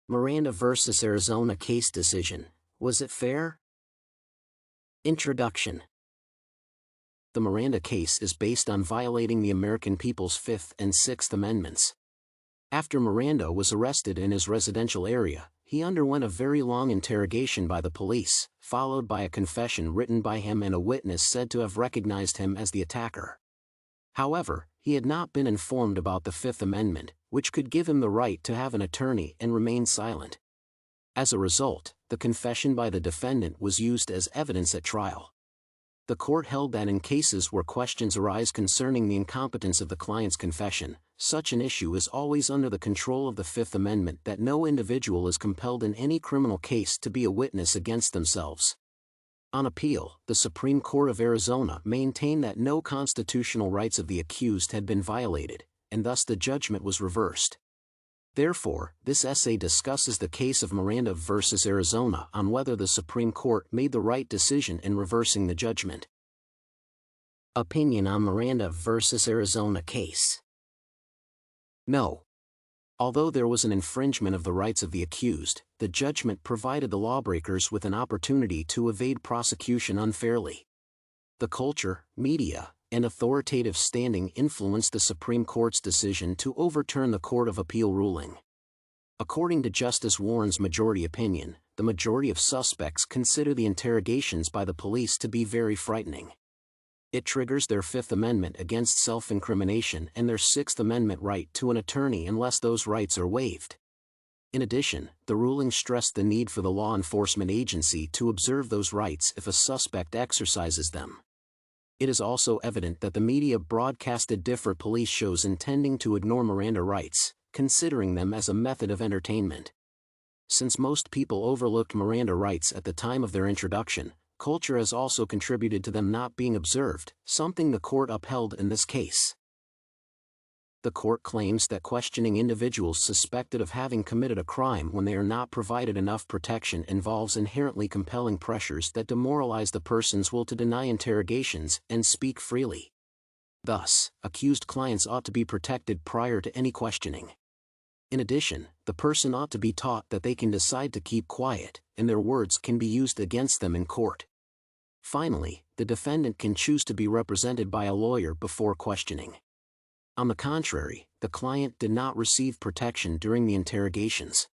Miranda versus Arizona case decision. Was it fair? Introduction. The Miranda case is based on violating the American people's Fifth and Sixth Amendments. After Miranda was arrested in his residential area, he underwent a very long interrogation by the police, followed by a confession written by him and a witness said to have recognized him as the attacker. However, he had not been informed about the Fifth Amendment, which could give him the right to have an attorney and remain silent. As a result, the confession by the defendant was used as evidence at trial. The court held that in cases where questions arise concerning the incompetence of the client's confession, such an issue is always under the control of the Fifth Amendment, that no individual is compelled in any criminal case to be a witness against themselves. On appeal, the Supreme Court of Arizona maintained that no constitutional rights of the accused had been violated, and thus the judgment was reversed. Therefore, this essay discusses the case of Miranda versus Arizona on whether the Supreme Court made the right decision in reversing the judgment. Opinion on Miranda versus Arizona case. No. Although there was an infringement of the rights of the accused, the judgment provided the lawbreakers with an opportunity to evade prosecution unfairly. The culture, media, and authoritative standing influenced the Supreme Court's decision to overturn the Court of Appeal ruling. According to Justice Warren's majority opinion, the majority of suspects consider the interrogations by the police to be very frightening. It triggers their Fifth Amendment against self-incrimination and their Sixth Amendment right to an attorney unless those rights are waived. In addition, the ruling stressed the need for the law enforcement agency to observe those rights if a suspect exercises them. It is also evident that the media broadcasted different police shows intending to ignore Miranda rights, considering them as a method of entertainment. Since most people overlooked Miranda rights at the time of their introduction, culture has also contributed to them not being observed, something the court upheld in this case. The court claims that questioning individuals suspected of having committed a crime when they are not provided enough protection involves inherently compelling pressures that demoralize the person's will to deny interrogations and speak freely. Thus, accused clients ought to be protected prior to any questioning. In addition, the person ought to be taught that they can decide to keep quiet, and their words can be used against them in court. Finally, the defendant can choose to be represented by a lawyer before questioning. On the contrary, the client did not receive protection during the interrogations.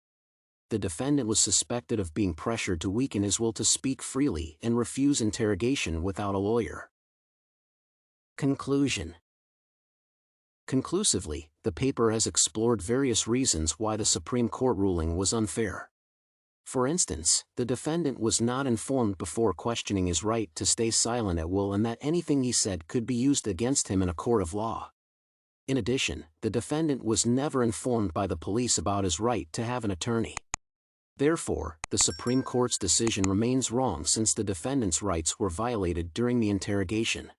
The defendant was suspected of being pressured to weaken his will to speak freely and refuse interrogation without a lawyer. Conclusion. Conclusively, the paper has explored various reasons why the Supreme Court ruling was unfair. For instance, the defendant was not informed before questioning his right to stay silent at will and that anything he said could be used against him in a court of law. In addition, the defendant was never informed by the police about his right to have an attorney. Therefore, the Supreme Court's decision remains wrong since the defendant's rights were violated during the interrogation.